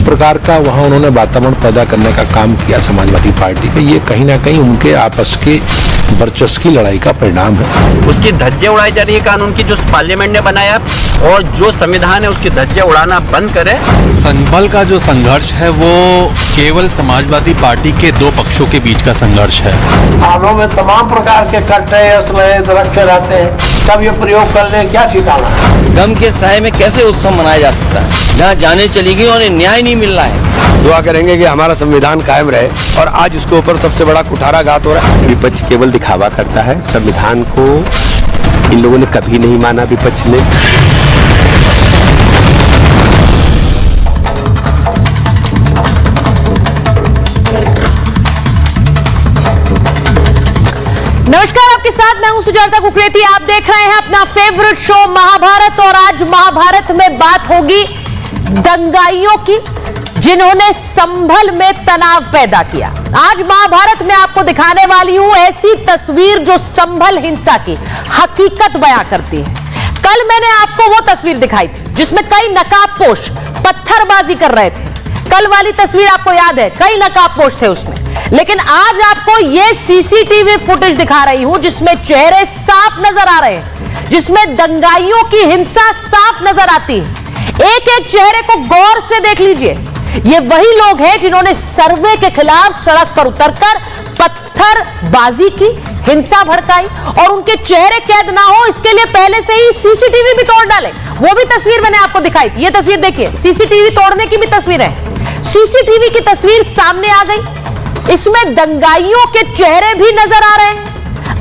प्रकार का वहां उन्होंने वातावरण पैदा करने का काम किया समाजवादी पार्टी के, ये कहीं ना कहीं उनके आपस के वर्चस्व की लड़ाई का परिणाम है। उसकी धज्जियां उड़ाई जा रही है कानून की जो पार्लियामेंट ने बनाया, और जो संविधान है उसकी धज्जियां उड़ाना बंद करे। संभल का जो संघर्ष है वो केवल समाजवादी पार्टी के दो पक्षों के बीच का संघर्ष है। थानों में तमाम प्रकार के कट्टे असलहे रखे रहते हैं, तब ये प्रयोग करने क्या ठिकाना है। गम के साए में कैसे उत्सव मनाया जा सकता है जहाँ जाने चली गई और न्याय नहीं मिल रहा है। दुआ करेंगे कि हमारा संविधान कायम रहे, और आज उसके ऊपर सबसे बड़ा कुठाराघात हो रहा है। विपक्ष केवल दिखावा करता है, संविधान को इन लोगों ने कभी नहीं माना विपक्ष ने। नमस्कार, आपके साथ मैं हूं सुजाता कुकरेती। आप देख रहे हैं अपना फेवरेट शो महाभारत, और आज महाभारत में बात होगी दंगाइयों की जिन्होंने संभल में तनाव पैदा किया। आज महाभारत में आपको दिखाने वाली हूं ऐसी तस्वीर जो संभल हिंसा की हकीकत बयां करती है। कल मैंने आपको वो तस्वीर दिखाई थी जिसमें कई नकाबपोश पत्थरबाजी कर रहे थे। कल वाली तस्वीर आपको याद है, कई नकाबपोश थे उसमें। लेकिन आज आपको ये सीसीटीवी फुटेज दिखा रही हूं जिसमें चेहरे साफ नजर आ रहे हैं, जिसमें दंगाइयों की हिंसा साफ नजर आती है। एक एक चेहरे को गौर से देख लीजिए। ये वही लोग हैं जिन्होंने सर्वे के खिलाफ सड़क पर उतरकर पत्थरबाजी की, हिंसा भड़काई, और उनके चेहरे कैद ना हो इसके लिए पहले से ही सीसीटीवी भी तोड़ डाले। वो भी तस्वीर मैंने आपको दिखाई थी। ये तस्वीर देखिए, सीसीटीवी तोड़ने की भी तस्वीर है। सीसीटीवी की तस्वीर सामने आ गई, इसमें दंगाइयों के चेहरे भी नजर आ रहे हैं।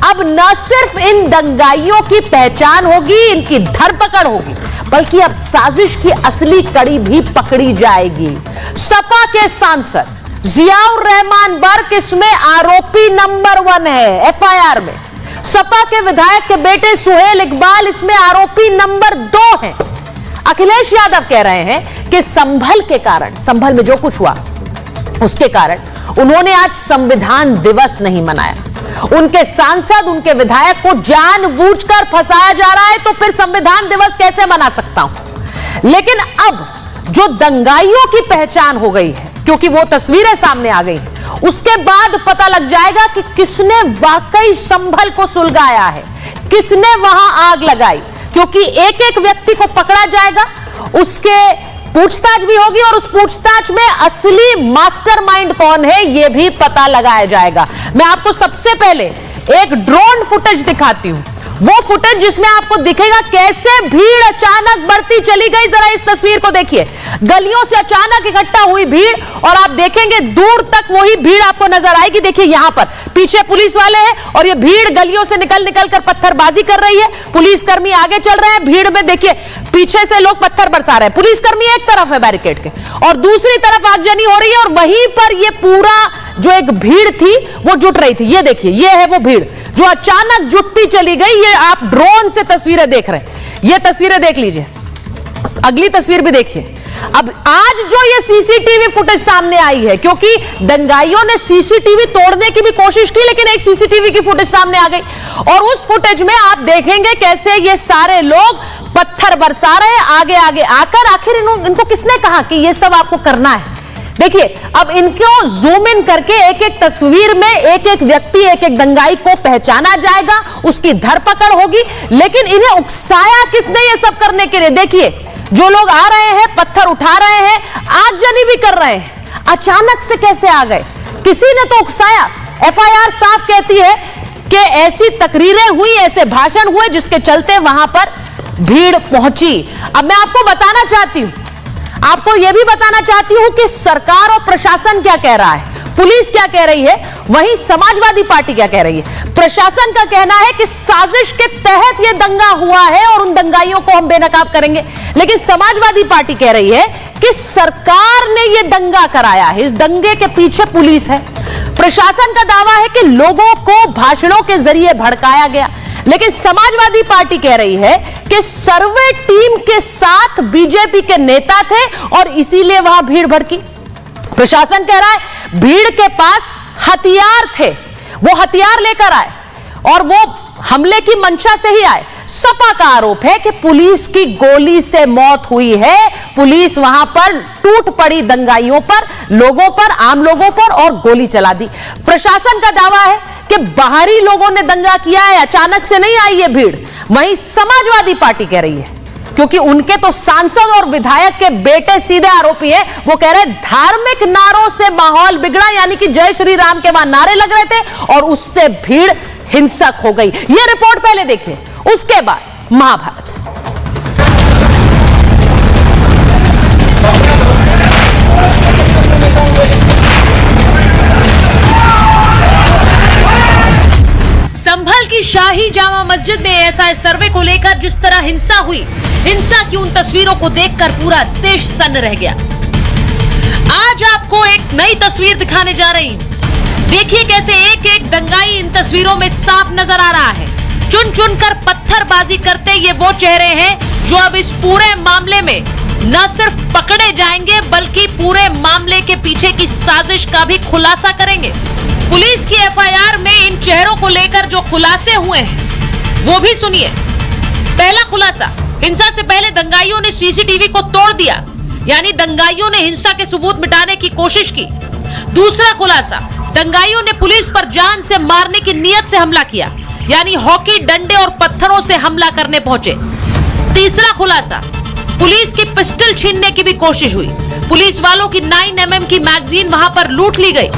अब न सिर्फ इन दंगाइयों की पहचान होगी, इनकी धरपकड़ होगी, बल्कि अब साजिश की असली कड़ी भी पकड़ी जाएगी। सपा के सांसद जियाउर रहमान बर्क इसमें आरोपी नंबर 1 है एफआईआर में। सपा के विधायक के बेटे सुहेल इकबाल इसमें आरोपी नंबर 2 हैं। अखिलेश यादव कह रहे हैं कि संभल के कारण, संभल में जो कुछ हुआ उसके कारण उन्होंने आज संविधान दिवस नहीं मनाया। उनके सांसद, उनके विधायक को जानबूझकर फंसाया जा रहा है, तो फिर संविधान दिवस कैसे मना सकता हूं। लेकिन अब जो दंगाइयों की पहचान हो गई है, क्योंकि वो तस्वीरें सामने आ गई, उसके बाद पता लग जाएगा कि किसने वाकई संभल को सुलगाया है, किसने वहां आग लगाई। क्योंकि एक एक व्यक्ति को पकड़ा जाएगा, उसके पूछताछ भी होगी, और उस पूछताछ में असली मास्टरमाइंड कौन है यह भी पता लगाया जाएगा। मैं आपको सबसे पहले एक ड्रोन फुटेज दिखाती हूं, वो फुटेज जिसमें आपको दिखेगा कैसे भीड़ अचानक बढ़ती चली गई। जरा इस तस्वीर को देखिए, गलियों से अचानक इकट्ठा हुई भीड़, और आप देखेंगे दूर तक वही भीड़ आपको नजर आएगी। देखिए यहां पर पीछे पुलिस वाले हैं, और ये भीड़ गलियों से निकल निकल कर पत्थरबाजी कर रही है। पुलिसकर्मी आगे चल रहे हैं, भीड़ में देखिए पीछे से लोग पत्थर बरसा रहे हैं। पुलिसकर्मी एक तरफ है बैरिकेड के, और दूसरी तरफ आगजनी हो रही है, और वहीं पर ये पूरा जो एक भीड़ थी वो जुट रही थी। ये देखिए, ये है वो भीड़ जो अचानक जुटती चली गई। ये आप ड्रोन से तस्वीरें देख रहे हैं, ये तस्वीरें देख लीजिए, अगली तस्वीर भी देखिए। अब आज जो ये सीसीटीवी फुटेज सामने आई है, क्योंकि दंगाइयों ने सीसीटीवी तोड़ने की भी कोशिश की, लेकिन एक सीसीटीवी की फुटेज सामने आ गई, और उस फुटेज में आप देखेंगे कैसे ये सारे लोग पत्थर बरसा रहे हैं आगे आगे आकर। आखिर इनको किसने कहा कि ये सब आपको करना है। देखिए, अब इनको जूम इन करके एक एक तस्वीर में एक एक व्यक्ति, एक एक दंगाई को पहचाना जाएगा, उसकी धरपकड़ होगी। लेकिन इन्हें उकसाया किसने ये सब करने के लिए? देखिए, जो लोग आ रहे हैं, पत्थर उठा रहे हैं, आगजनी भी कर रहे हैं, अचानक से कैसे आ गए? किसी ने तो उकसाया। एफआईआर साफ कहती है कि ऐसी तकरीरें हुई, ऐसे भाषण हुए जिसके चलते वहां पर भीड़ पहुंची। अब मैं आपको बताना चाहती हूं, आपको यह भी बताना चाहती हूं कि सरकार और प्रशासन क्या कह रहा है, पुलिस क्या कह रही है, वहीं समाजवादी पार्टी क्या कह रही है। प्रशासन का कहना है कि साजिश के तहत यह दंगा हुआ है और उन दंगाइयों को हम बेनकाब करेंगे। लेकिन समाजवादी पार्टी कह रही है कि सरकार ने यह दंगा कराया है, इस दंगे के पीछे पुलिस है। प्रशासन का दावा है कि लोगों को भाषणों के जरिए भड़काया गया, लेकिन समाजवादी पार्टी कह रही है कि सर्वे टीम के साथ बीजेपी के नेता थे और इसीलिए वहां भीड़ भड़की। प्रशासन कह रहा है भीड़ के पास हथियार थे, वो हथियार लेकर आए और वो हमले की मंशा से ही आए। सपा का आरोप है कि पुलिस की गोली से मौत हुई है, पुलिस वहां पर टूट पड़ी दंगाइयों पर, लोगों पर, आम लोगों पर और गोली चला दी। प्रशासन का दावा है कि बाहरी लोगों ने दंगा किया है, अचानक से नहीं आई ये भीड़। वहीं समाजवादी पार्टी कह रही है, क्योंकि उनके तो सांसद और विधायक के बेटे सीधे आरोपी हैं, वो कह रहे धार्मिक नारों से माहौल बिगड़ा, यानी कि जय श्री राम के वहां नारे लग रहे थे और उससे भीड़ हिंसक हो गई। यह रिपोर्ट पहले देखिए, उसके बाद महाभारत। संभल की शाही जामा मस्जिद में ऐसा सर्वे को लेकर जिस तरह हिंसा हुई, हिंसा की उन तस्वीरों को देखकर पूरा देश सन्न रह गया। आज आपको एक नई तस्वीर दिखाने जा रही हूं। देखिए कैसे एक एक दंगाई इन तस्वीरों में साफ नजर आ रहा है। चुन चुन कर पत्थरबाजी करते ये वो चेहरे हैं जो अब इस पूरे मामले में न सिर्फ पकड़े जाएंगे बल्कि पूरे मामले के पीछे की साजिश का भी खुलासा करेंगे। पुलिस की एफआईआर में इन चेहरों को लेकर जो खुलासे हुए हैं वो भी सुनिए। पहला खुलासा, हिंसा से पहले दंगाइयों ने सीसीटीवी को तोड़ दिया, यानी दंगाइयों ने हिंसा के सबूत मिटाने की कोशिश की। दूसरा खुलासा, दंगाइयों ने पुलिस पर जान से मारने की नीयत से हमला किया, यानी हॉकी डंडे और पत्थरों से हमला करने पहुंचे। तीसरा खुलासा, पुलिस की पिस्टल छीनने की भी कोशिश हुई, पुलिस वालों की 9mm की मैगजीन वहां पर लूट ली गई।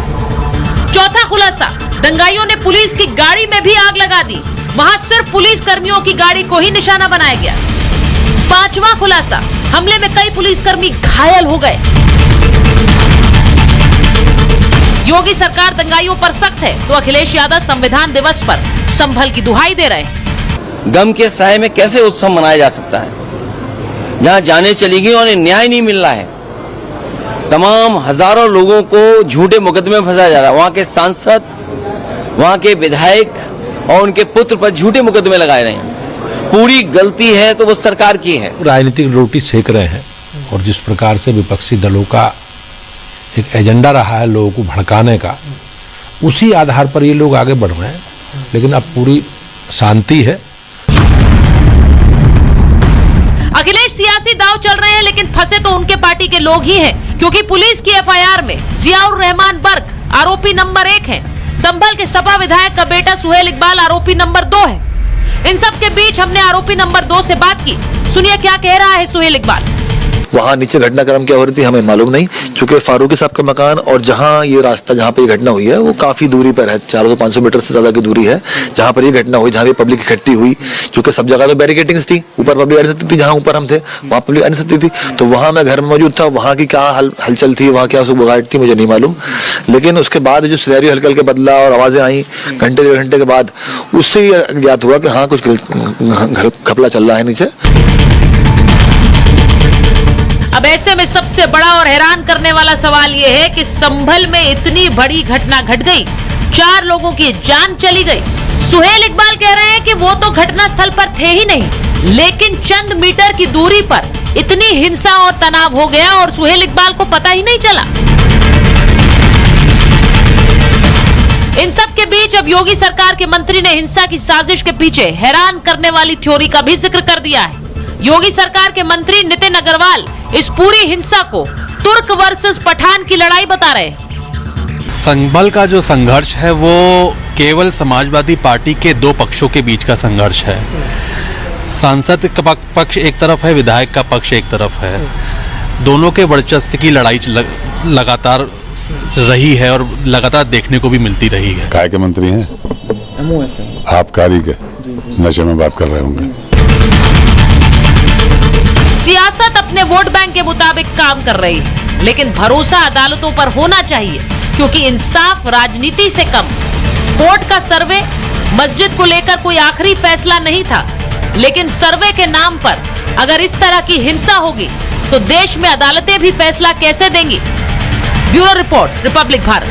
चौथा खुलासा, दंगाइयों ने पुलिस की गाड़ी में भी आग लगा दी, वहां सिर्फ पुलिस कर्मियों की गाड़ी को ही निशाना बनाया गया। पांचवा खुलासा, हमले में कई पुलिसकर्मी घायल हो गए। योगी सरकार दंगाइयों पर सख्त है तो अखिलेश यादव संविधान दिवस पर संभल की दुहाई दे रहे हैं। गम के साए में कैसे उत्सव मनाया जा सकता है जहां जाने चली गई और न्याय नहीं मिल रहा है। तमाम हजारों लोगों को झूठे मुकदमे में फंसाया जा रहा है। वहां के सांसद, वहां के विधायक और उनके पुत्र पर झूठे मुकदमे लगाए रहे हैं। पूरी गलती है तो वो सरकार की है। राजनीतिक रोटी सेक रहे हैं और जिस प्रकार से विपक्षी दलों का एक एजेंडा रहा है लोगों को भड़काने का, उसी आधार पर ये लोग आगे बढ़ रहे हैं। लेकिन अब पूरी शांति है। अखिलेश सियासी दांव चल रहे हैं, लेकिन फंसे तो उनके पार्टी के लोग ही हैं, क्योंकि पुलिस की एफआईआर में जियाउर रहमान बर्क आरोपी नंबर 1 है। संभल के सपा विधायक का बेटा सुहेल इकबाल आरोपी नंबर 2 है। इन सब के बीच हमने आरोपी नंबर 2 से बात की। सुनिए क्या कह रहा है सुहेल इकबाल। वहाँ नीचे घटनाक्रम क्या हो रही थी हमें मालूम नहीं, क्योंकि फारूकी साहब का मकान और जहाँ ये रास्ता जहाँ पे ये घटना हुई है वो काफी दूरी पर है, 400-500 मीटर से ज्यादा की दूरी है जहाँ पर ये घटना हुई, जहाँ पे पब्लिक इकट्ठी हुई। क्योंकि सब जगह तो बैरिकेटिंग्स थी, ऊपर पब्लिक आ नहीं सकती थी, जहाँ ऊपर हम थे वहाँ पब्लिक आ नहीं सकती थी। तो वहाँ मैं घर में मौजूद था, वहाँ की क्या हलचल थी, वहाँ क्या बगाट थी मुझे नहीं मालूम। लेकिन उसके बाद जो सिनेरियो हल्के हल्के बदला और आवाजें आई घंटे 1.5 घंटे के बाद, उससे ये ज्ञात हुआ कि हाँ कुछ घपला चल रहा है नीचे। अब ऐसे में सबसे बड़ा और हैरान करने वाला सवाल यह है कि संभल में इतनी बड़ी घटना घट गई, 4 लोगों की जान चली गई। सुहेल इकबाल कह रहे हैं कि वो तो घटना स्थल पर थे ही नहीं, लेकिन चंद मीटर की दूरी पर इतनी हिंसा और तनाव हो गया और सुहेल इकबाल को पता ही नहीं चला। इन सब के बीच अब योगी सरकार के मंत्री ने हिंसा की साजिश के पीछे हैरान करने वाली थ्योरी का भी जिक्र कर दिया है। योगी सरकार के मंत्री नितिन अग्रवाल इस पूरी हिंसा को तुर्क वर्सेस पठान की लड़ाई बता रहे हैं। संभल का जो संघर्ष है वो केवल समाजवादी पार्टी के 2 पक्षों के बीच का संघर्ष है। सांसद का पक्ष एक तरफ है, विधायक का पक्ष एक तरफ है। दोनों के वर्चस्व की लड़ाई लगातार रही है और लगातार देखने को भी मिलती रही है। काय के मंत्री हैं आप, कारी के नशे में बात कर रहे होंगे। सियासत अपने वोट बैंक के मुताबिक काम कर रही है, लेकिन भरोसा अदालतों पर होना चाहिए, क्योंकि इंसाफ राजनीति से कम। कोर्ट का सर्वे मस्जिद को लेकर कोई आखिरी फैसला नहीं था, लेकिन सर्वे के नाम पर अगर इस तरह की हिंसा होगी तो देश में अदालतें भी फैसला कैसे देंगी। Bureau report, Republic Bharat.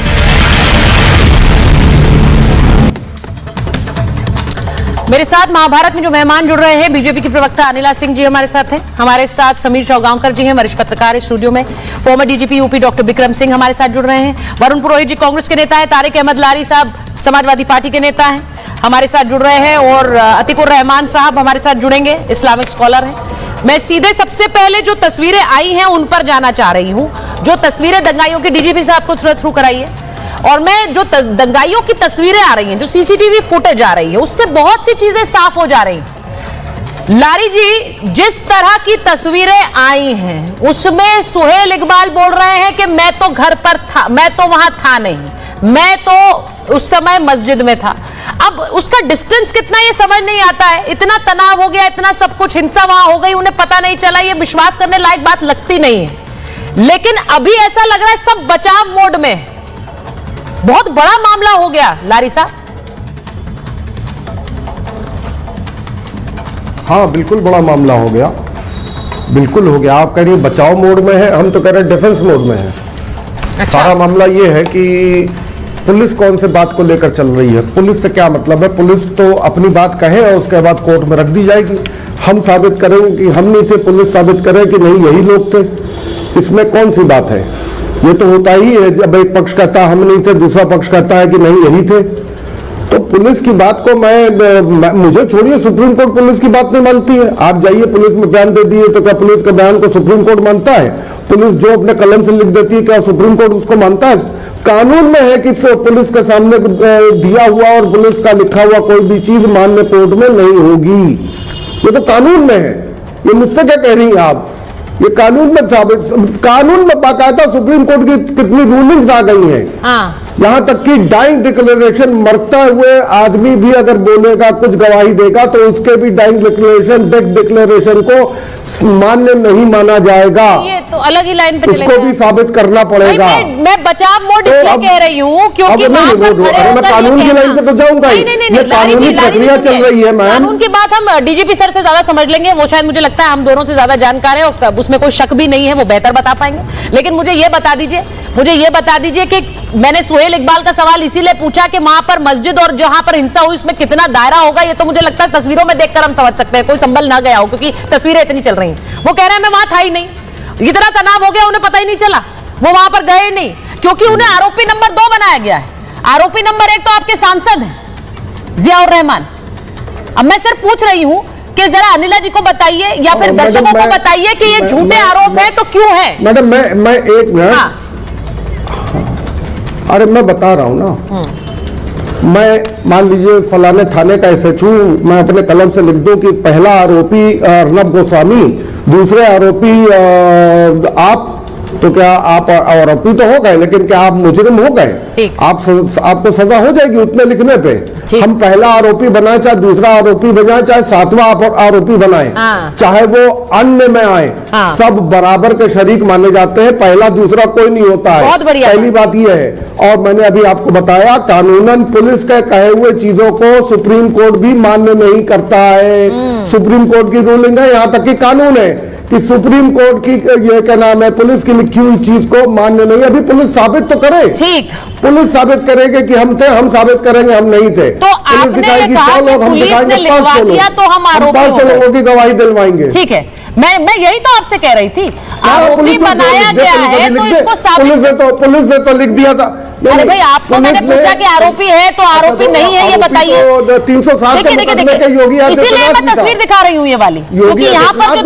मेरे साथ महाभारत में जो मेहमान जुड़ रहे हैं, बीजेपी के प्रवक्ता अनिला सिंह जी हमारे साथ हैं, हमारे साथ समीर चौगांवकर जी हैं, वरिष्ठ पत्रकार स्टूडियो में, farmer DGP UP doctor Bikram Singh हमारे साथ जुड़ रहे हैं, वरुण पुरोहित जी कांग्रेस के नेता है, तारिक अहमद लारी साहब समाजवादी पार्टी के नेता हैं, हमारे साथ जुड़ रहे हैं, और अतीकुर रहमान साहब हमारे साथ जुड़ेंगे, इस्लामिक स्कॉलर हैं। मैं सीधे सबसे पहले जो तस्वीरें आई हैं उन पर जाना चाह रही हूं, जो तस्वीरें दंगाइयों की डीजीपी साहब को थ्रू कराई है, और मैं जो दंगाइयों की तस्वीरें आ रही हैं, जो सीसीटीवी फुटेज आ रही है, उससे बहुत सी चीजें साफ हो जा रही हैं। लारी जी, जिस तरह की तस्वीरें आई हैं उसमें सुहेल इकबाल बोल रहे हैं कि मैं तो घर पर था, मैं तो वहां था नहीं, मैं तो उस समय मस्जिद में था। अब उसका डिस्टेंस कितना ये समझ नहीं आता है। इतना तनाव हो गया, इतना सब कुछ, हिंसा वहां हो गई, उन्हें पता नहीं चला, ये विश्वास करने लायक बात लगती नहीं है। लेकिन अभी ऐसा लग रहा है सब बचाव मोड में। बहुत बड़ा मामला हो गया लारी साहब। हाँ, बिल्कुल बड़ा मामला हो गया, बिल्कुल हो गया। आप कह रही बचाव मोड में है, हम तो कह रहे डिफेंस मोड में है। अच्छा। सारा मामला ये है कि पुलिस कौन से बात को लेकर चल रही है। पुलिस से क्या मतलब है? पुलिस तो अपनी बात कहे और उसके बाद कोर्ट में रख दी जाएगी। हम साबित करेंगे कि हम नहीं थे, पुलिस साबित करे कि नहीं यही लोग थे। इसमें कौन सी बात है? ये तो होता ही है, जब एक पक्ष कहता हम नहीं थे, दूसरा पक्ष कहता है कि नहीं यही थे। तो पुलिस की बात को मुझे छोड़िए, सुप्रीम कोर्ट पुलिस की बात नहीं मानती है। आप जाइए, पुलिस में बयान दे दिए तो क्या पुलिस के बयान को सुप्रीम कोर्ट मानता है? पुलिस जो अपने कलम से लिख देती है, क्या सुप्रीम कोर्ट उसको मानता है? कानून में है कि पुलिस के सामने दिया हुआ और पुलिस का लिखा हुआ कोई भी चीज मान्य कोर्ट में नहीं होगी। ये तो कानून में है। ये मुझसे क्या कह रही हैं आप? ये कानून में कानून में बाकायदा सुप्रीम कोर्ट की कितनी रूलिंग्स आ गई हैं। हाँ। यहां तक कि डाइंग डिक्लेरेशन, मरता हुए आदमी भी अगर बोलेगा, कुछ गवाही देगा, तो उसके भी डाइंग डिक्लेरेशन, डेथ डिक्लेरेशन को मान्य नहीं माना जाएगा। ये तो अलग ही लाइन पे उसको भी साबित करना पड़ेगा। मैं बचाव मोड इसलिए कह रही हूँ क्योंकि वहां पर मैं कानून की लाइन पे तो जाऊंगा ही। ये कानूनी प्रक्रिया चल रही है। कानून की बात हम डीजीपी सर से ज्यादा समझ लेंगे, वो शायद मुझे लगता है हम दोनों से ज्यादा जानकार है और उसमें कोई शक भी नहीं है, वो बेहतर बता पाएंगे। लेकिन मुझे ये बता दीजिए कि मैंने सुहेल इकबाल का सवाल इसीलिए पूछा कि वहां पर मस्जिद और जहां पर हिंसा हुई उसमें कितना दायरा होगा। ये तो मुझे लगता है तस्वीरों में देखकर हम समझ सकते हैं, कोई संभल ना गया हो क्योंकि तस्वीरें इतनी चल रही हैं। वो कह रहे हैं मैं वहां था ही नहीं, इतना तनाव हो गया उन्हें पता ही नहीं चला, वो वहां पर गए नहीं, क्योंकि उन्हें आरोपी नंबर 2 बनाया गया है। आरोपी नंबर 1 तो आपके सांसद हैं जियाउर रहमान। अब मैं सिर्फ पूछ रही हूं कि जरा अनिला जी को बताइए या फिर दर्शकों को बताइए कि ये झूठे आरोप है तो क्यों है? मैडम मैं एक मिनट, अरे मैं बता रहा हूं ना, मैं मान लीजिए फलाने थाने का SHO, मैं अपने कलम से लिख दूं कि पहला आरोपी अर्नब गोस्वामी, दूसरे आरोपी आप, तो क्या आप आरोपी तो हो गए, लेकिन क्या आप मुजरिम हो गए? आपको सजा हो जाएगी उतने लिखने पे। हम पहला आरोपी बनाए, चाहे दूसरा आरोपी बनाए, चाहे 7वां आरोपी बनाए, चाहे वो अन्य में आए, सब बराबर के शरीक माने जाते हैं। पहला दूसरा कोई नहीं होता है। पहली बात यह है। और मैंने अभी आपको बताया, कानूनन पुलिस के कहे हुए चीजों को सुप्रीम कोर्ट भी मान्य नहीं करता है। सुप्रीम कोर्ट की रूलिंग है, यहां तक कि कानून है कि सुप्रीम कोर्ट की ये क्या नाम है, पुलिस की लिखी हुई चीज को मान्य नहीं। अभी पुलिस साबित तो करे, ठीक, पुलिस साबित करेगी कि हम थे, हम साबित करेंगे हम नहीं थे। तो आपने कहा कि पुलिस ने लिखवा दिया तो हम आरोपी 500 लोगों की गवाही दिलवाएंगे। ठीक है, मैं यही तो आपसे कह रही थी, आरोपी बनाया गया है तो इसको साबित, पुलिस ने तो लिख दिया था। अरे भाई, आपको मैंने पूछा कि आरोपी है तो आरोपी नहीं है, ये बताइए। 307 देखिए, इसीलिए मैं तस्वीर दिखा रही हूँ ये वाली, क्योंकि यहाँ पर जो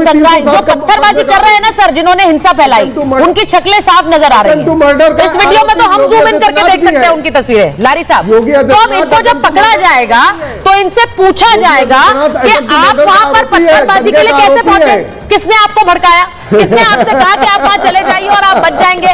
पत्थरबाजी कर रहे हैं ना सर, जिन्होंने हिंसा फैलाई, उनकी शक्लें साफ नजर आ रही है। इस वीडियो में तो हम जूम इन करके देख सकते हैं उनकी तस्वीरें। लारी साहब, तो अब इनको जब पकड़ा जाएगा तो इनसे पूछा जाएगा कि आप वहां पर पत्थरबाजी के लिए कैसे पहुंचे, किसने आपको भड़काया, किसने आपसे कहा कि आप वहां चले जाइए और आप बच जाएंगे,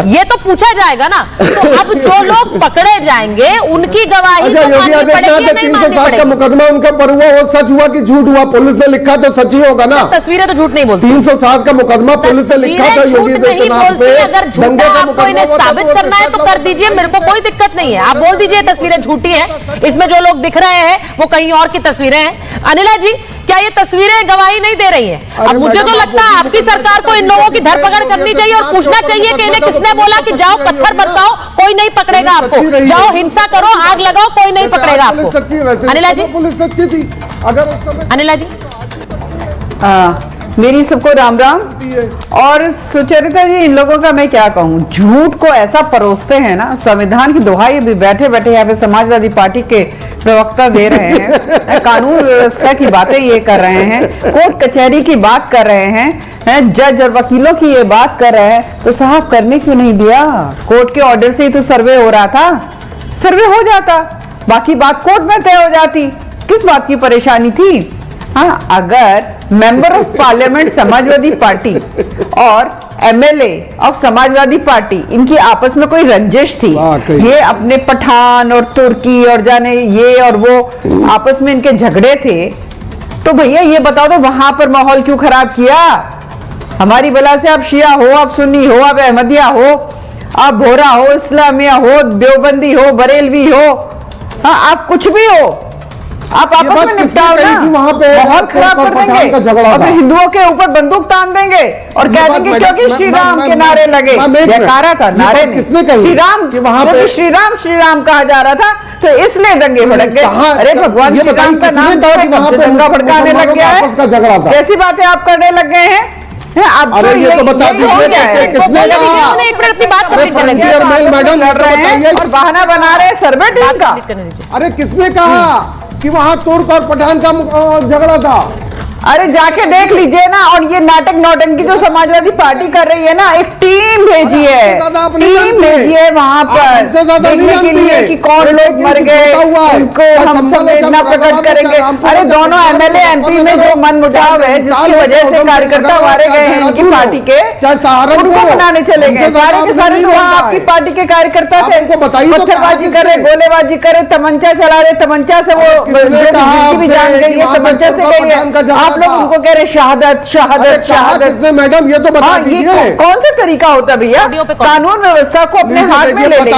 ये तो पूछा जाएगा ना। तो अब जो लोग पकड़े जाएंगे उनकी गवाही तो माननी पड़ेगी, नहीं माननी पड़ेगी? मुकदमा उनका पर हुआ, वो सच हुआ कि झूठ हुआ? पुलिस ने लिखा तो सच ही होगा ना। तस्वीरें तो झूठ नहीं बोलती। 307 का मुकदमा पुलिस ने लिखा था योगी आदित्यनाथ पे। अगर झूठा आपको इन्हें साबित करना है तो कर दीजिए, मेरे को कोई दिक्कत नहीं है। आप बोल दीजिए तस्वीरें झूठी हैं, इसमें जो लोग दिख रहे हैं वो कहीं और की तस्वीरें हैं। अनिला जी, क्या ये तस्वीरें गवाही नहीं दे रही हैं? अब मुझे तो लगता है आपकी सरकार को इन लोगों की धरपकड़ करनी चाहिए और पूछना चाहिए कि इन्हें किसने बोला कि जाओ पत्थर बरसाओ, कोई नहीं पकड़ेगा आपको, जाओ हिंसा करो, आग लगाओ, कोई नहीं पकड़ेगा आपको। अनिला जी, पुलिस सच्ची थी। अगर अनिला जी, मेरी सबको राम राम। और सुचरिता जी, इन लोगों का मैं क्या कहूँ, झूठ को ऐसा परोसते हैं ना, संविधान की दुहाई भी बैठे बैठे यहाँ पे समाजवादी पार्टी के प्रवक्ता दे रहे हैं, कानून व्यवस्था की बातें ये कर रहे हैं, कोर्ट कचहरी की बात कर रहे हैं, जज और वकीलों की ये बात कर रहे हैं, तो साहब करने क्यों नहीं दिया? कोर्ट के ऑर्डर से ही तो सर्वे हो रहा था, सर्वे हो जाता, बाकी बात कोर्ट में तय हो जाती, किस बात की परेशानी थी? हाँ, अगर member of parliament Samajwadi party और एमएलए ऑफ समाजवादी पार्टी, इनकी आपस में कोई रंजिश थी, ये अपने पठान और तुर्की और जाने ये और वो आपस में इनके झगड़े थे, तो भैया ये बताओ तो वहां पर माहौल क्यों खराब किया? हमारी बला से आप शिया हो, आप सुन्नी हो, आप अहमदिया हो, आप भोरा हो, इस्लामिया हो, देवबंदी हो, बरेलवी हो, हाँ आप कुछ भी हो, आप आपस में निपटाओ ना, बहुत खराब कर देंगे और फिर हिंदुओं के ऊपर बंदूक तान देंगे और कह देंगे क्योंकि श्री राम के नारे लगे, जयकारा था, नारे नहीं, श्री राम श्री राम श्री राम कहा जा रहा था तो इसलिए दंगे भड़क गए। अरे भगवान श्री राम का नाम दंगा भड़काने लग गया है, कैसी बातें आप करने लग गए हैं? अरे ये तो बता दीजिए किसने और बहाना बना रहे सर्वे टीम का। अरे किसने कहा कि वहां तुर्क और पठान का झगड़ा था? अरे जाके देख लीजिए ना। और ये नाटक नौटंकी जो समाजवादी पार्टी कर रही है ना, एक टीम भेजी है, टीम भेजी है वहां पर देखने के लिए कि कौन लोग मर गए, उनको हम संवेदना प्रकट करेंगे। अरे दोनों एमएलए एमपी में जो मनमुटाव है, जिसकी वजह से कार्यकर्ता मारे गए हैं इनकी पार्टी के, उनको बनाने चले गए। सारे के सारे जो आपकी पार्टी के कार्यकर्ता थे, पत्थरबाजी कर रहे, गोलेबाजी कर रहे, तमंचा चला रहे, तमंचा से वो भी जान गई है, तमंचा से गई है। आप लोग उनको कह रहे शहादत शहादत शहादत। मैडम ये तो बता दीजिए कौन सा तरीका होता है भैया? कानून व्यवस्था को अपने हाथ में ले लेंगे,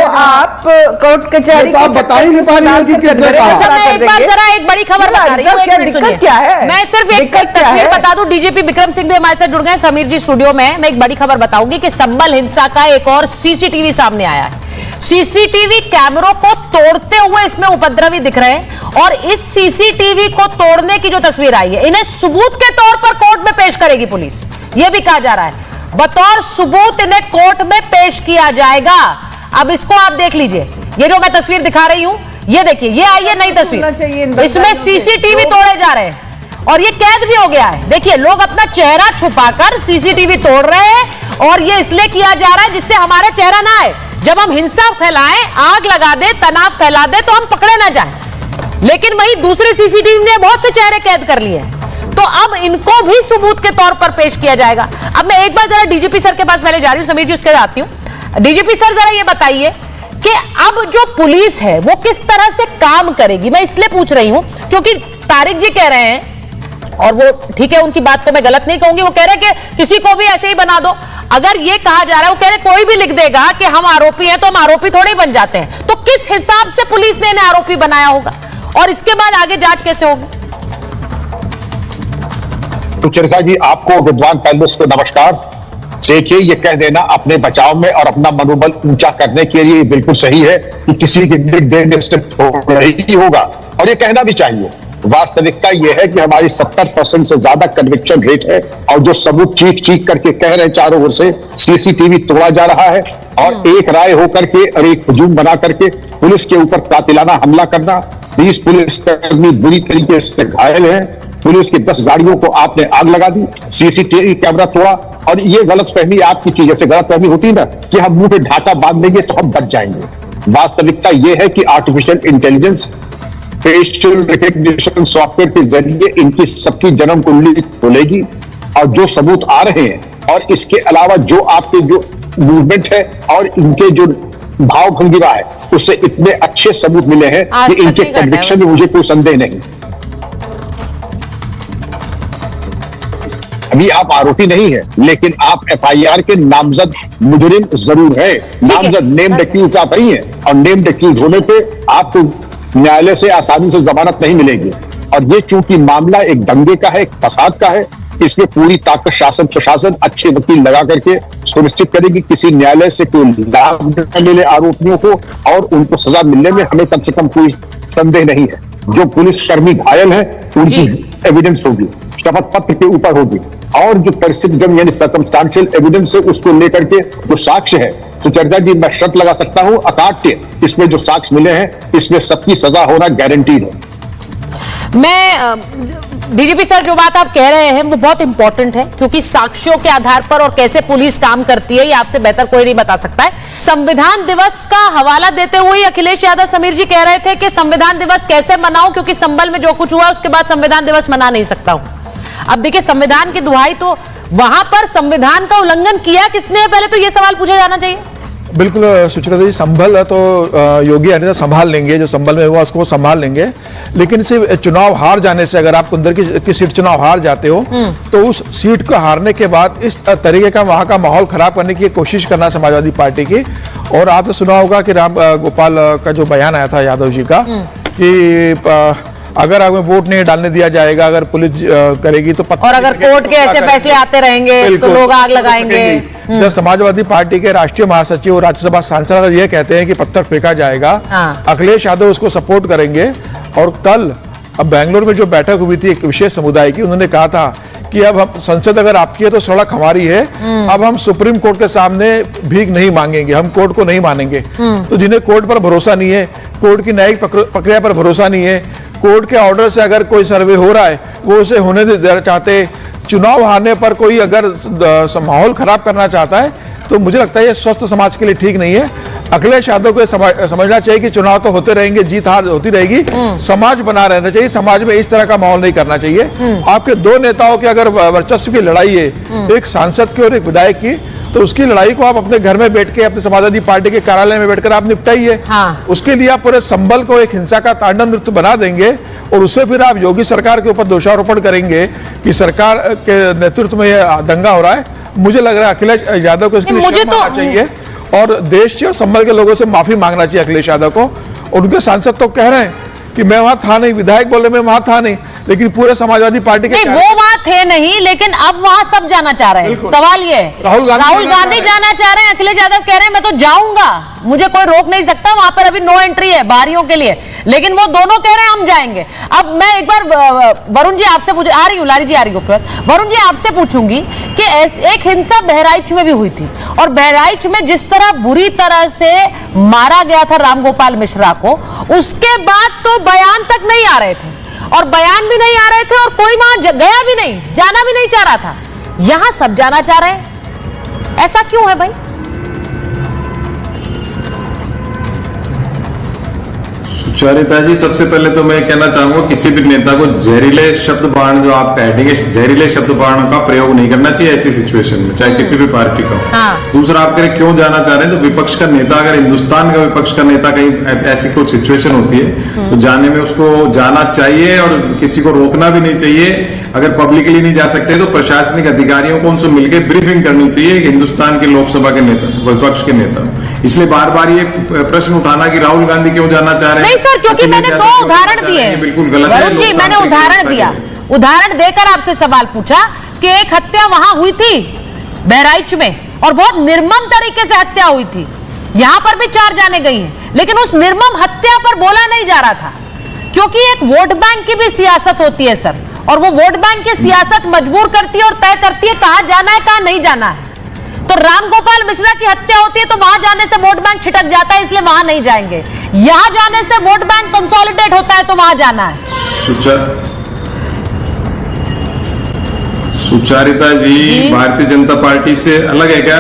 आप कोर्ट कचहरी आप बता ही नहीं पा रही हैं कि किसने कहा। अच्छा, मैं एक बार जरा एक बड़ी खबर बता रही हूँ, एक मिनट सुनिए। क्या है? मैं सिर्फ एक तस्वीर बता दूं, डीजीपी विक्रम सिंह भी हमारे साथ जुड़ गए, समीर जी स्टूडियो में। मैं एक बड़ी खबर बताऊंगी कि संभल हिंसा का एक और सीसीटीवी सामने आया है। सीसीटीवी कैमरों को तोड़ते हुए इसमें उपद्रवी दिख रहे हैं और इस सीसीटीवी को तोड़ने की जो तस्वीर आई है, इन्हें सबूत के तौर पर कोर्ट में पेश करेगी पुलिस, यह भी कहा जा रहा है। बतौर सबूत इन्हें कोर्ट में पेश किया जाएगा। अब इसको आप देख लीजिए, ये जो मैं तस्वीर दिखा रही हूं, ये देखिए, ये आई है नई तस्वीर, इसमें सीसीटीवी तोड़े जा रहे हैं और ये कैद भी हो गया है। देखिए, लोग अपना चेहरा छुपाकर सीसीटीवी तोड़ रहे हैं और ये इसलिए किया जा रहा है जिससे हमारा चेहरा ना आए। जब हम हिंसा फैलाएं, आग लगा दे, तनाव फैला दे, तो हम पकड़े ना जाएं। लेकिन वही दूसरे सीसीटीवी ने बहुत से चेहरे कैद कर लिए हैं, तो अब इनको भी सबूत के तौर पर पेश किया जाएगा। अब मैं एक बार जरा डीजीपी सर के पास पहले जा रही हूं, समीर जी उसके आती हूं। डीजीपी सर, जरा ये बताइए कि अब जो पुलिस है वो किस तरह से काम करेगी। मैं इसलिए पूछ रही हूं क्योंकि तारिक जी कह रहे हैं, और वो ठीक है, उनकी बात को मैं गलत नहीं कहूंगी, वो कह रहे हैं कि किसी को भी ऐसे ही बना दो। अगर ये कहा जा रहा है, वो कह रहे कोई भी लिख देगा कि हम आरोपी हैं तो हम आरोपी थोड़े ही बन जाते हैं, तो किस हिसाब से पुलिस ने इन्हें आरोपी बनाया होगा और इसके बाद आगे जांच कैसे होगी? सुचरिता जी, आपको विद्वान पैनलिस्ट को नमस्कार। देखिए, ये कह देना अपने बचाव में और अपना मनोबल ऊंचा करने के लिए बिल्कुल सही है कि किसी की लिख देने से थोड़ा ही होगा, और ये कहना भी चाहिए। वास्तविकता यह है कि हमारी 70% से ज्यादा कन्विक्शन रेट है, और जो सबूत चीख चीख करके कह रहे हैं चारों ओर से, सीसीटीवी तोड़ा जा रहा है और एक राय होकर के और एक हुजूम बना करके पुलिस के ऊपर कातिलाना हमला करना। 20 पुलिसकर्मी बुरी तरीके से घायल हैं, पुलिस की 10 गाड़ियों को आपने आग लगा दी, सीसीटीवी कैमरा तोड़ा। और ये गलतफहमी आपकी की, जैसे गलतफहमी होती है ना कि हम मुंह पे ढाका बांध लेंगे तो हम बच जाएंगे। वास्तविकता यह है कि artificial intelligence, facial recognition software के जरिए इनकी सबकी जन्म कुंडली खोलेगी और जो सबूत आ रहे हैं, और इसके अलावा जो आपके जो मूवमेंट है और इनके जो भाव भंगिमा है, उससे इतने अच्छे सबूत मिले हैं कि इनके कन्विक्शन में मुझे कोई संदेह नहीं। अभी आप आरोपी नहीं है, लेकिन आप एफआईआर के नामजद मुजरिम जरूर है। नामजद नेम्ड एक्यूज आप नहीं है, और नेम्ड एक्यूज होने पे आपको न्यायालय से आसानी से जमानत नहीं मिलेगी। और ये चूंकि मामला एक दंगे का है, एक फसाद का है, इसमें पूरी ताकत शासन प्रशासन अच्छे वकील लगा करके सुनिश्चित करेगी किसी न्यायालय से कोई लाभ न मिले आरोपियों को, और उनको सजा मिलने में हमें कम से कम कोई संदेह नहीं है। जो पुलिस कर्मी घायल है, उनकी एविडेंस होगी। शपथ पत्र के ऊपर होगी। और जो परिस्थिति जब यानी सर्कमस्टांशियल एविडेंस है उसको लेकर के जो साक्ष्य है, सुचरिता जी मैं शर्त लगा सकता हूं अकाट्य, इसमें जो साक्ष्य मिले हैं इसमें सबकी सजा होना गारंटीड है। मैं डीजीपी सर, जो बात आप कह रहे हैं वो बहुत इंपॉर्टेंट है, क्योंकि साक्ष्यों के आधार पर और कैसे पुलिस काम करती है ये आपसे बेहतर कोई नहीं बता सकता है। संविधान दिवस का हवाला देते हुए अखिलेश यादव समीर जी कह रहे थे कि संविधान दिवस कैसे मनाऊं, क्योंकि संभल में जो कुछ हुआ उसके बाद संविधान दिवस मना नहीं सकता हूं। अब देखिए, संविधान की दुहाई, तो वहां पर संविधान का उल्लंघन किया किसने, पहले तो यह सवाल पूछा जाना चाहिए। बिल्कुल सुचरिता जी, संभल तो योगी आदित्यनाथ संभाल लेंगे, जो संभल में हुआ उसको संभाल लेंगे, लेकिन सिर्फ चुनाव हार जाने से, अगर आप कुंदर की सीट चुनाव हार जाते हो तो उस सीट को हारने के बाद इस तरीके का वहां का माहौल खराब करने की कोशिश करना समाजवादी पार्टी की। और आपने सुना होगा कि राम गोपाल का जो बयान आया था यादव जी का कि अगर हमें वोट नहीं डालने दिया जाएगा, अगर पुलिस करेगी तो और अगर कोर्ट के ऐसे फैसले आते रहेंगे तो लोग आग लगाएंगे। जब समाजवादी पार्टी के राष्ट्रीय महासचिव और राज्यसभा सांसद अगर ये कहते हैं कि पत्थर फेंका जाएगा, अखिलेश यादव उसको सपोर्ट करेंगे। और कल अब बेंगलुरु में जो बैठक हुई थी एक विशेष समुदाय की, उन्होंने कहा था कि अब हम संसद अगर आपकी है तो सड़क हमारी है, अब हम सुप्रीम कोर्ट के सामने भीख नहीं मांगेंगे, हम कोर्ट को नहीं मानेंगे। तो जिन्हें कोर्ट पर भरोसा नहीं है, कोर्ट की न्यायिक प्रक्रिया पर भरोसा नहीं है, कोर्ट के ऑर्डर से अगर कोई सर्वे हो रहा है वो उसे होने देना चाहते, चुनाव हारने पर कोई अगर माहौल खराब करना चाहता है, तो मुझे लगता है ये स्वस्थ समाज के लिए ठीक नहीं है। अखिलेश यादव को समझना चाहिए कि चुनाव तो होते रहेंगे, जीत हार होती रहेगी, समाज बना रहना चाहिए, समाज में इस तरह का माहौल नहीं करना चाहिए। आपके दो नेताओं की अगर वर्चस्व की लड़ाई है, एक सांसद की और एक विधायक की, तो उसकी लड़ाई को आप अपने घर में बैठ के, अपने समाजवादी पार्टी के कार्यालय में बैठकर आप निपटाइए। उसके लिए आप पूरे संभल को एक हिंसा का तांडव नृत्य बना देंगे और उससे फिर आप योगी सरकार के ऊपर दोषारोपण करेंगे कि सरकार के नेतृत्व में यह दंगा हो रहा है। मुझे लग रहा है अखिलेश यादव को इसके लिए शर्म आना चाहिए और देश और संभल के लोगों से माफी मांगना चाहिए अखिलेश यादव को। उनके सांसद तो कह रहे हैं कि मैं वहां था नहीं, विधायक बोल रहे मैं वहां था नहीं, लेकिन पूरे समाजवादी पार्टी के वो वहां थे नहीं, लेकिन अब वहां सब जाना चाह रहे हैं। सवाल ये, राहुल गांधी जाना चाह रहे हैं, अखिलेश यादव कह रहे हैं मैं तो जाऊंगा, मुझे कोई रोक नहीं सकता, वहां पर अभी नो एंट्री है बाहरियों के लिए, लेकिन वो दोनों कह रहे हैं हम जाएंगे। अब मैं एक बार वरुण जी आपसे पूछ, आ रही हूँ लारी जी, आ रही हूँ बस, वरुण जी आपसे पूछूंगी कि एक हिंसा बहराइच में भी हुई थी और बहराइच में जिस तरह बुरी तरह से मारा गया था रामगोपाल मिश्रा को, उसके बाद तो बयान तक नहीं आ रहे थे और बयान भी नहीं आ रहे थे और कोई वहां गया भी नहीं, जाना भी नहीं चाह रहा था। यहां सब जाना चाह रहे हैं, ऐसा क्यों है भाई? सुचरिता जी, सबसे पहले तो मैं कहना चाहूंगा किसी भी नेता को जहरीले शब्द बाण जो आप कह देंगे, जहरीले शब्द बाण का प्रयोग नहीं करना चाहिए ऐसी सिचुएशन में, चाहे किसी भी पार्टी का हो। दूसरा, आप करें क्यों जाना चाह रहे हैं, तो विपक्ष का नेता, अगर हिंदुस्तान का विपक्ष का नेता कहीं ऐसी कोई सिचुएशन होती है तो जाने में उसको जाना चाहिए और किसी को रोकना भी नहीं चाहिए। अगर पब्लिकली नहीं जा सकते तो प्रशासनिक अधिकारियों को उनसे मिलकर ब्रीफिंग करनी चाहिए हिंदुस्तान के लोकसभा के नेता, विपक्ष के नेता। इसलिए बार बार ये प्रश्न उठाना कि राहुल गांधी क्यों जाना चाह रहे हैं, सर, क्योंकि मैंने दो उदाहरण दिए, बिल्कुल गलत है। वरुण जी, मैंने उदाहरण दिया, उदाहरण देकर आपसे सवाल पूछा कि एक हत्या वहां हुई थी बहराइच में और बहुत निर्मम तरीके से हत्या हुई थी, यहां पर भी 4 जाने गई हैं, लेकिन उस निर्मम हत्या पर बोला नहीं जा रहा था, क्योंकि एक वोट बैंक की भी सियासत होती है सर, और वो वोट बैंक की सियासत मजबूर करती है और तय करती है कहां जाना है कहां नहीं जाना है। तो रामगोपाल मिश्रा की हत्या होती है तो वहां जाने से वोट बैंक छिटक जाता है, इसलिए वहां नहीं जाएंगे। यहां जाने से वोट बैंक कंसोलिडेट होता है तो वहां जाना है। सुचारिता जी, भारतीय जनता पार्टी से अलग है क्या?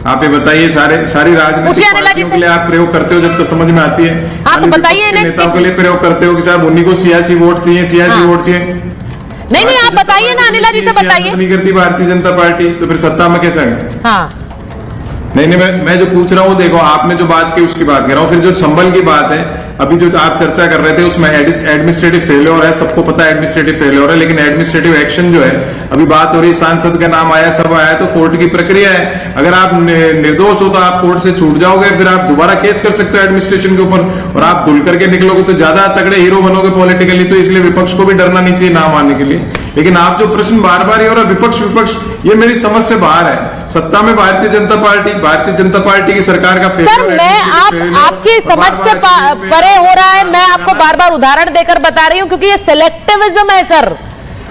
आप ये बताइए, सारी राजनीतिक पार्टियों के लिए आप प्रयोग करते हो जब तो समझ में आती है। हाँ, तो बताइए, नेताओं के लिए प्रयोग करते हो कि साहब उन्हीं को सियासी वोट चाहिए, सियासी वोट चाहिए। नहीं, आप बताइए ना, अनिला जी से बताइए। नहीं करती भारतीय जनता पार्टी, तो फिर सत्ता में कैसे है? हाँ, नहीं, मैं जो पूछ रहा हूँ, देखो आपने जो बात की उसकी बात कर रहा हूँ, फिर जो संभल की बात है, अभी जो आप चर्चा कर रहे थे उसमें एडमिनिस्ट्रेटिव फेलियर है, सबको पता है एडमिनिस्ट्रेटिव फेलियर है, लेकिन एडमिनिस्ट्रेटिव एक्शन जो है, अभी बात हो रही, सांसद का नाम आया, सब आया, तो कोर्ट की प्रक्रिया है। अगर आप निर्दोष हो तो आप कोर्ट से छूट जाओगे, फिर आप दोबारा केस कर सकते हो एडमिनिस्ट्रेशन के ऊपर, और आप धुल करके निकलोगे तो ज्यादा तगड़े हीरो बनोगे पॉलिटिकली। तो इसलिए विपक्ष को भी डरना नहीं चाहिए नाम आने के लिए। लेकिन आप जो प्रश्न बार बार ये हो रहा है विपक्ष, ये मेरी समझ से बाहर है। सत्ता में भारतीय जनता पार्टी की सरकार का सर, मैं आपकी समझ से परे हो रहा है, मैं आपको बार बार उदाहरण देकर बता रही हूं, क्योंकि ये सिलेक्टिविज्म है सर,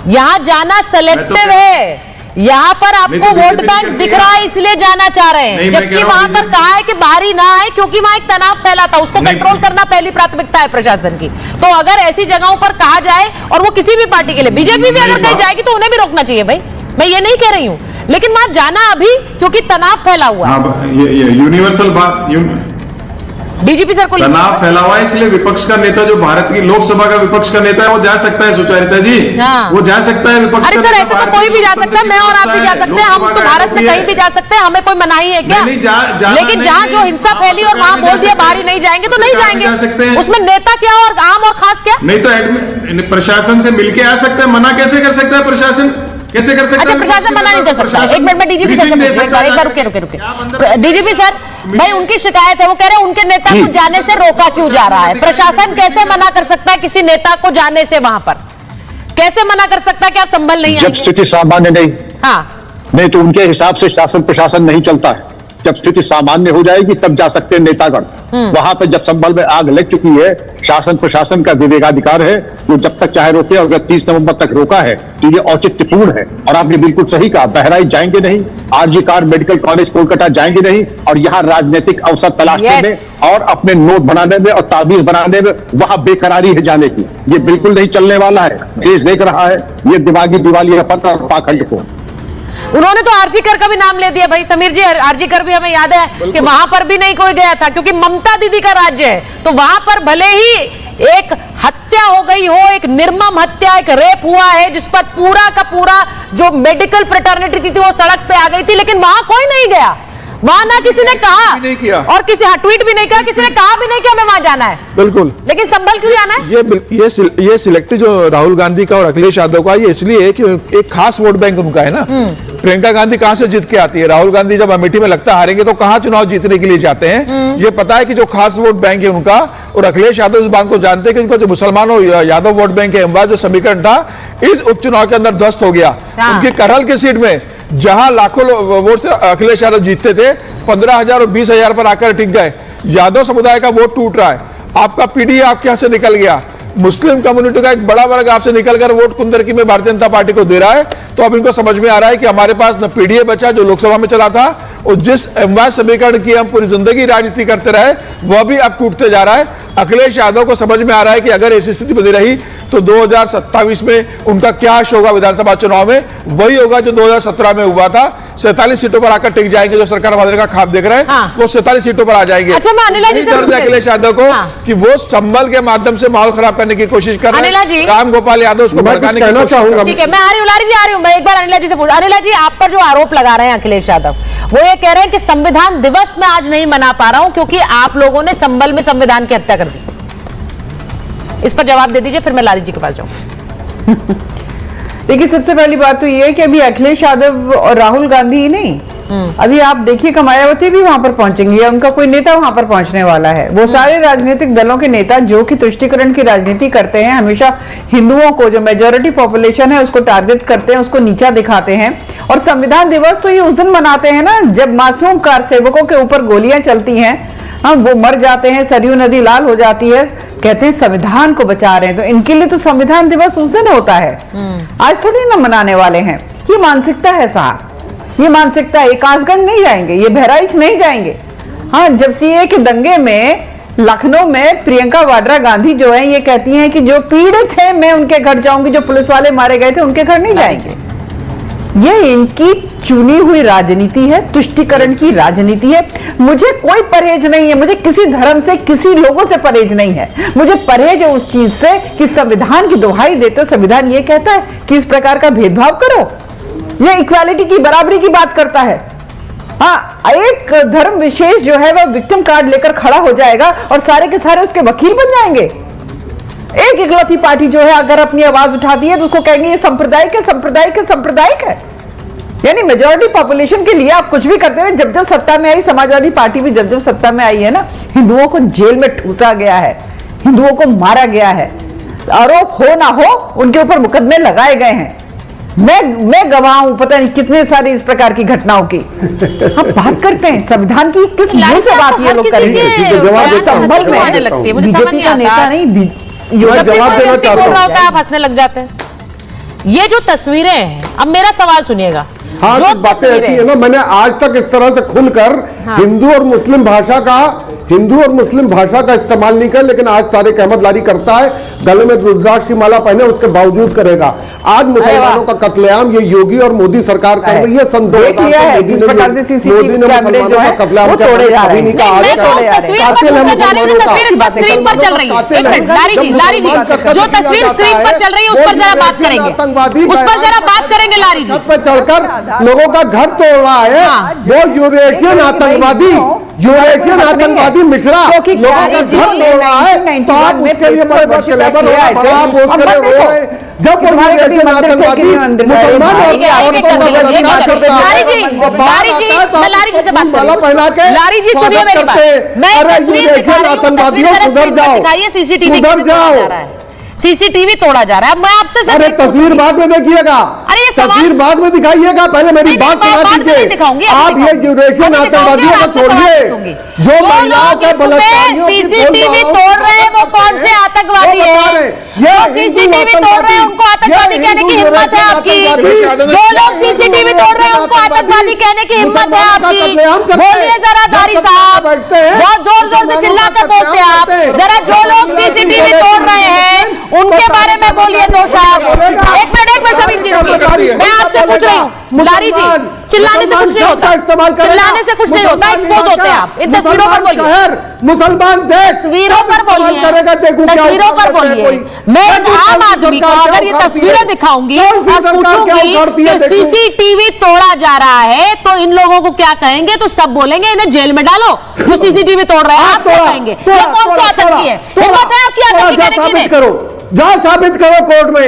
यहाँ जाना सेलेक्टिव है, यहाँ पर आपको वोट बैंक दिख रहा है इसलिए जाना चाह रहे हैं, जबकि वहां पर कहा है कि बाहरी ना आए क्योंकि वहां एक तनाव फैला था, उसको कंट्रोल करना पहली प्राथमिकता है प्रशासन की। तो अगर ऐसी जगहों पर कहा जाए, और वो किसी भी पार्टी के लिए, बीजेपी भी अगर कहीं जाएगी तो उन्हें भी रोकना चाहिए भाई, मैं ये नहीं कह रही हूं, लेकिन वहां जाना अभी क्योंकि तनाव फैला हुआ, ये यूनिवर्सल बात, डीजीपी सर को तनाव फैला हुआ है, इसलिए विपक्ष का नेता जो भारत की लोकसभा का विपक्ष का नेता है वो जा सकता है, सुचारिता जी, वो जा सकता है विपक्ष। अरे सर ऐसे तो कोई भी जा सकता है, मैं और आप भी जा सकते हैं, हम तो भारत में कहीं भी जा सकते हैं, हमें कोई मनाही है क्या? लेकिन जहाँ जो हिंसा फैली और वहां बोल दिया बाहरी नहीं जाएंगे तो नहीं जाएंगे, उसमें नेता क्या और आम और खास क्या? नहीं तो प्रशासन से मिलके आ सकते हैं, मना कैसे कर सकता है प्रशासन, कैसे कर सकता है? अच्छा प्रशासन मना नहीं कर सकता। एक मिनट में डीजीपी सर से पूछिए, एक बार रुके। डीजीपी सर भाई उनकी शिकायत है, वो कह रहे हैं उनके नेता को जाने से रोका क्यों जा रहा है, प्रशासन कैसे मना कर सकता है किसी नेता को जाने से? वहां पर कैसे मना कर सकता है कि आप संभल नहीं आएंगे? जब स्थिति सामान्य नहीं, नहीं तो उनके हिसाब से शासन प्रशासन नहीं चलता है। जब स्थिति सामान्य हो जाएगी तब जा सकते हैं नेतागण। वहां पर जब संभल में आग लग चुकी है, शासन प्रशासन का विवेकाधिकार है, वो जब तक चाहे रोके, और अगर 30 नवंबर तक रोका है तो ये औचित्यपूर्ण है। और आपने बिल्कुल सही कहा, बहराइच जाएंगे नहीं, RG Kar medical college Kolkata जाएंगे नहीं, और यहाँ राजनीतिक अवसर तलाशने में और अपने नोट बनाने में और ताबीज बनाने में वहां बेकरारी है जाने की। ये बिल्कुल नहीं चलने वाला है, देश देख रहा है ये दिमागी दिवालियापन और पाखंड को। उन्होंने तो आरजी कर का भी नाम ले दिया भाई समीर जी, आरजी कर भी हमें याद है कि वहां पर भी नहीं कोई गया था क्योंकि ममता दीदी का राज्य है, तो वहां पर भले ही एक हत्या हो गई हो, एक निर्मम हत्या, एक रेप हुआ है जिस पर पूरा का पूरा जो मेडिकल फ्रेटर्निटी थी वो सड़क पे आ गई थी, लेकिन वहां कोई नहीं गया, वहां ना किसी ने कहा नहीं किया, और किसी ट्वीट भी नहीं किया, किसी ने कहा भी नहीं कि हमें वहां जाना है। बिल्कुल, लेकिन संभल क्यों जाना है? ये सिलेक्टिव जो राहुल गांधी का और अखिलेश यादव का, ये इसलिए है कि एक खास वोट बैंक उनका है ना। प्रियंका गांधी कहां से जीत के आती है, राहुल गांधी जब अमेठी में लगता हारेंगे तो कहां चुनाव जीतने के लिए जाते हैं। ये पता है कि जो खास वोट बैंक है उनका, और अखिलेश यादव इस बात को जानते हैं कि उनका जो मुसलमानों यादव वोट बैंक है, जो समीकरण था इस उपचुनाव के अंदर ध्वस्त हो गया। उनकी करहल की सीट में जहां लाखों वोट से अखिलेश यादव जीतते थे, 15,000 और 20,000 पर आकर टिक गए। यादव समुदाय का वोट टूट रहा है, आपका पीडीए आपके यहां से निकल गया, मुस्लिम कम्युनिटी का एक बड़ा वर्ग आपसे निकलकर वोट कुंदरकी में भारतीय जनता पार्टी को दे रहा है। तो अब इनको समझ में आ रहा है कि हमारे पास न पीडीए बचा जो लोकसभा में चला था, और जिस एमवाय समीकरण की हम पूरी जिंदगी राजनीति करते रहे वह भी अब टूटते जा रहा है। अखिलेश यादव को समझ में आ रहा है कि अगर ऐसी स्थिति बनी रही तो 2027 में उनका क्या हश्र होगा, विधानसभा चुनाव में वही होगा जो 2017 में हुआ था। 47 सीटों पर आकर टिक जाएंगे, जो सरकार बदलने का ख्वाब देख रहे हैं वो 47 सीटों पर आ जाएंगे। अच्छा, मैं अनिला जी से दर्द है अखिलेश यादव को कि वो संभल के माध्यम से माहौल खराब करने की कोशिश कर रहे हैं, राम गोपाल यादव उसको भड़काने की कोशिश कर रहे हैं। ठीक है, मैं आ रही हूँ लारी जी, आ रही हूँ मैं एक बार अनिला जी से पूछ। अनिला जी, आप पर जो आरोप लगा रहे हैं अखिलेश यादव, वो ये कह रहे हैं कि संविधान दिवस में आज नहीं मना पा रहा हूं क्योंकि आप लोगों ने संभल में संविधान की हत्या कर दी। इस पर जवाब दे दीजिए, फिर मैं लारी जी के पास जाऊं। देखिए, सबसे पहली बात तो ये है कि अभी अखिलेश यादव और राहुल गांधी ही नहीं, अभी आप देखिए मायावती भी वहां पर पहुंचेंगी, या उनका कोई नेता वहां पर पहुंचने वाला है। वो सारे राजनीतिक दलों के नेता जो कि तुष्टीकरण की राजनीति करते हैं, हमेशा हिंदुओं को, जो मेजोरिटी पॉपुलेशन है, उसको टारगेट करते हैं, उसको नीचा दिखाते हैं। और संविधान दिवस तो ये उस दिन मनाते हैं ना जब मासूम कार सेवकों के ऊपर गोलियां चलती हैं, वो मर जाते हैं, सरयू नदी लाल हो जाती है, कहते हैं संविधान को बचा रहे हैं। तो इनके लिए तो संविधान दिवस उस दिन होता है, आज थोड़ी ना मनाने वाले हैं। ये मानसिकता है साहब, ये मानसिकता है। कासगंज नहीं जाएंगे, ये बहराइच नहीं जाएंगे। हाँ, जब सीए के दंगे में लखनऊ में प्रियंका वाड्रा गांधी जो है ये कहती हैं कि जो पीड़ित हैं मैं उनके घर जाऊंगी, जो पुलिस वाले मारे गए थे उनके घर नहीं जाएंगे। ये इनकी चुनी हुई राजनीति है, तुष्टीकरण की राजनीति है। मुझे कोई परहेज नहीं है, मुझे किसी धर्म से, किसी लोगों से परहेज नहीं है। मुझे परहेज है उस चीज से कि संविधान की दुहाई देते हो, संविधान ये कहता है कि इस प्रकार का भेदभाव करो, ये इक्वालिटी की, बराबरी की बात करता है। हाँ, एक धर्म विशेष जो है वह विक्टिम कार्ड लेकर खड़ा हो जाएगा और सारे के सारे उसके वकील बन जाएंगे। एक इकलौती पार्टी जो है अगर अपनी आवाज उठाती है तो उसको कहेंगे ये सांप्रदायिक है, सांप्रदायिक है, सांप्रदायिक है। यानी मेजॉरिटी पॉपुलेशन के लिए आप कुछ भी करते हैं। जब जब सत्ता में आई समाजवादी पार्टी भी, जब जब सत्ता में आई है ना, हिंदुओं को जेल में ठूसा गया है, हिंदुओं को मारा गया है, आरोप हो ना हो उनके ऊपर मुकदमे लगाए गए हैं। मैं गवाह हूं पता नहीं कितने सारे इस प्रकार की घटनाओं की। हम बात करते हैं संविधान की, किस मुंह से बात ये लोग करेंगे? बीजेपी का नेता नहीं, जवाब देना चाहता हूं, आप हंसने लग जाते हैं। ये जो तस्वीरें हैं, अब मेरा सवाल सुनिएगा। हाँ, जो बातें ऐसी है ना, मैंने आज तक इस तरह से खुलकर हिंदू और मुस्लिम भाषा का इस्तेमाल नहीं कर, लेकिन आज तारिक अहमद लारी करता है, गले में रुद्राक्ष की माला पहने, उसके बावजूद करेगा। आज मुसलमानों का कत्लेआम ये योगी और मोदी सरकार कर रही है। सन 2000 मोदी ने मुसलमानों का कत्लेआम कभी नहीं कहा। स्क्रीन पर चल रही है, लारी जी जो तस्वीर स्क्रीन पर चल रही है उस पर जरा बात करेंगे, उस पर जरा बात करेंगे। लारी जी पर चढ़कर लोगों का घर तोड़ रहा है, वो यूरेशियन आतंकवादी मिश्रा लोगों का घर तोड़ रहा है, तो आप उसके लिए बड़े बात जब यूरेशियन आतंकवादी मुसलमान लारी जी सुनिए मेरी बात, मैं तस्वीर दिखा रही हूं, सीसीटीवी सीसीटीवी तोड़ा जा रहा है। मैं आपसे अरे तस्वीर बाद में देखिएगा, अरे ये तस्वीर बाद में दिखाइएगा, पहले मेरी बात सुना दीजिए। आप ये यूरेशियन आतंकवादियों को छोड़िए, जो महिलाओं के बलात्कारियों की सीसीटीवी तोड़ रहे हैं वो कौन से आतंकवादी है? जो सीसीटीवी तोड़ रहे हैं उनको आतंकवादी कहने की हिम्मत है आपकी? जो लोग सीसीटीवी तोड़ रहे हैं उनको आतंकवादी कहने की हिम्मत है आपकी? बोलिए जरा लारी साहब, बहुत जोर जोर से चिल्लाकर बोलते हैं आप। जरा जो लोग सीसीटीवी तोड़ रहे हैं उनके बारे में बोलिए दो शब्द। एक मिनट समीर जी रुकिए, मैं आपसे पूछ रही हूँ। लारी जी चिल्लाने से कुछ नहीं होता, चिल्लाने से कुछ नहीं होता, एक्सपोज होते हैं आप। इन तस्वीरों पर बोलिए, मुसलमान देश तस्वीरों पर बोलिए, तस्वीरों पर बोलिए। मैं एक आम आदमी को अगर ये तस्वीरें दिखाऊंगी और पूछूंगी कि सीसीटीवी तोड़ा जा रहा है तो इन लोगों को क्या कहेंगे? तो सब बोलेंगे इन्हें जेल में डालो, जो सीसीटीवी तोड़ रहे हैं। आप क्या कहेंगे? ये कौन सा आतंकी है? हिम्मत है आपकी आतंकी कहने की? जाओ साबित करो कोर्ट में,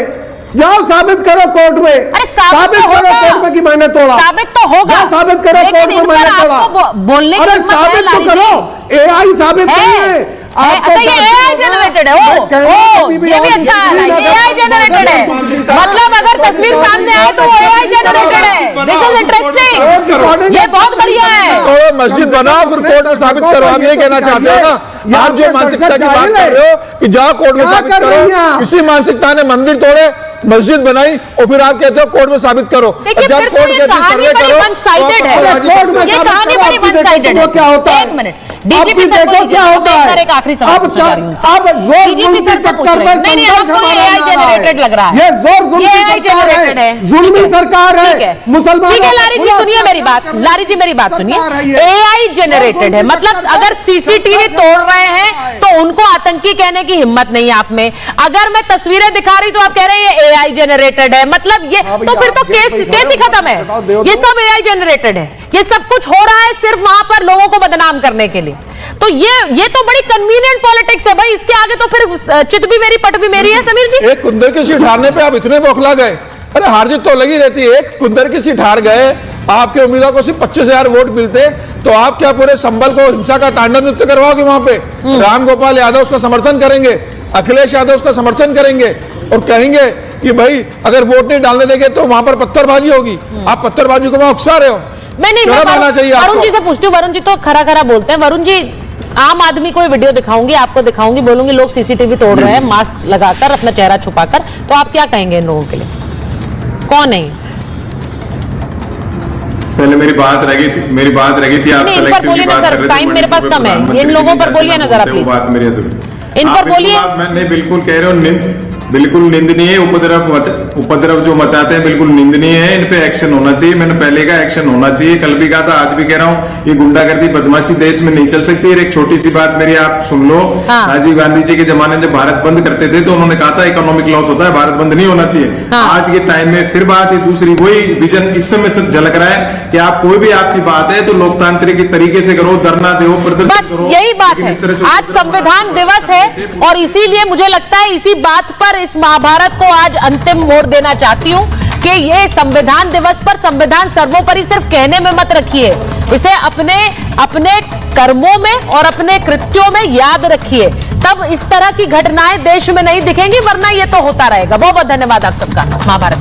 जाओ साबित करो कोर्ट में। अरे साबित करो कोर्ट में कि मैंने तोड़ा। साबित तो होगा, साबित करो कोर्ट में मैंने तोड़ा। बोलने अरे साबित तो करो, एआई साबित करिए। अच्छा ये एआई जनरेटेड है? ओ ये भी अच्छा है, एआई जनरेटेड है। मतलब अगर तस्वीर सामने आए तो वो एआई जनरेटेड है। दिस इज इंटरेस्टिंग, ये बहुत बढ़िया है। तो मस्जिद बनाओ फिर कोर्ट में साबित करो, आप ये कहना चाहते हो ना? आप जो मानसिकता की बात कर रहे हो कि जाओ कोर्ट में साबित करो, इसी मानसिकता ने मंदिर तोड़े, मस्जिद बनाई और फिर आप कहते हो कोर्ट में साबित करो। जब कोर्ट के सर्वे करो, वन साइडेड है ये कहानी, बड़ी वन साइडेड है। क्या होता है? एक मिनट, डीजीपी सर को क्या होता है? एक आखिरी सवाल पूछना चाह रही हूं, डीजीपी सर को पूछ रही हूं। नहीं हमको ये एआई जनरेटेड लग रहा है, ये एआई जनरेटेड है, जुल्मी सरकार है, मुसलमान। ठीक है लारी जी सुनिए मेरी बात, लारी जी मेरी बात सुनिए। एआई जनरेटेड है मतलब अगर सीसीटीवी तोड़ रहे हैं तो उनको आतंकी कहने की हिम्मत नहीं है आप में। अगर मैं तस्वीरें दिखा रही तो आप कह रहे हैं एआई जनरेटेड है, मतलब ये तो फिर तो केस ही खत्म है। ये सब एआई जनरेटेड है, ये सब कुछ हो रहा है सिर्फ वहां पर लोगों को बदनाम करने के लिए। तो ये तो बड़ी कन्वीनियंट पॉलिटिक्स है भाई, इसके आगे तो फिर चित भी मेरी पट भी मेरी है। समीर जी एक कुंदर की सीट हारने पे आप इतने बौखला गए? अरे हार जीत तो लगी रहती है। एक कुंदर की सीट हार गए, आपके उम्मीदवार को सिर्फ 25,000 वोट मिलते तो आप क्या पूरे संभल को हिंसा का तांडव नृत्य करवाओगे? वहां पे राम गोपाल यादव उसका समर्थन करेंगे, अखिलेश यादव उसका समर्थन करेंगे और कहेंगे कि भाई अगर वोट नहीं डालने देंगे तो वहां पर पत्थरबाजी होगी। आप पत्थरबाजी को वहां उकसा रहे हो। नहीं वरुण जी से पूछती हूँ, वरुण जी तो खरा खरा बोलते हैं। वरुण जी आम आदमी को वीडियो दिखाऊंगी, आपको दिखाऊंगी, बोलूंगी लोग सीसीटीवी तोड़ रहे हैं मास्क लगाकर, अपना चेहरा छुपाकर, तो आप क्या कहेंगे इन लोगों के लिए? कौन है? पहले मेरी बात रह गई थी आप इन पर बोलिए ना सर, टाइम मेरे पास कम है। इन लोगों पर बोलिए ना जरा प्लीज, इन पर बोलिए। मैं बिल्कुल कह रहे हो, बिल्कुल निंदनीय उपद्रव जो मचाते हैं बिल्कुल निंदनीय है। इन पे एक्शन होना चाहिए, मैंने पहले का एक्शन होना चाहिए, कल भी कहा था, आज भी कह रहा हूँ। ये गुंडागर्दी बदमाशी देश में नहीं चल सकती। एक छोटी सी बात मेरी आप सुन लो। राजीव गांधी जी के जमाने में जब भारत बंद करते थे तो उन्होंने कहा था इकोनॉमिक लॉस होता है, भारत बंद नहीं होना चाहिए। आज के टाइम में फिर बात है दूसरी, वही विजन इस समय से झलक रहा है कि आप कोई भी आपकी बात है तो लोकतांत्रिक तरीके से करो, धरना दो, प्रदर्शन करो। यही बात है, आज संविधान दिवस है और इसीलिए मुझे लगता है इसी बात पर इस महाभारत को आज अंतिम मोड़ देना चाहती हूं कि ये संविधान दिवस पर संविधान सर्वोपरि सिर्फ कहने में मत रखिए, इसे अपने कर्मों में और अपने कृत्यों में याद रखिए। तब इस तरह की घटनाएं देश में नहीं दिखेंगी, वरना ये तो होता रहेगा। बहुत बहुत धन्यवाद आप सबका महाभारत।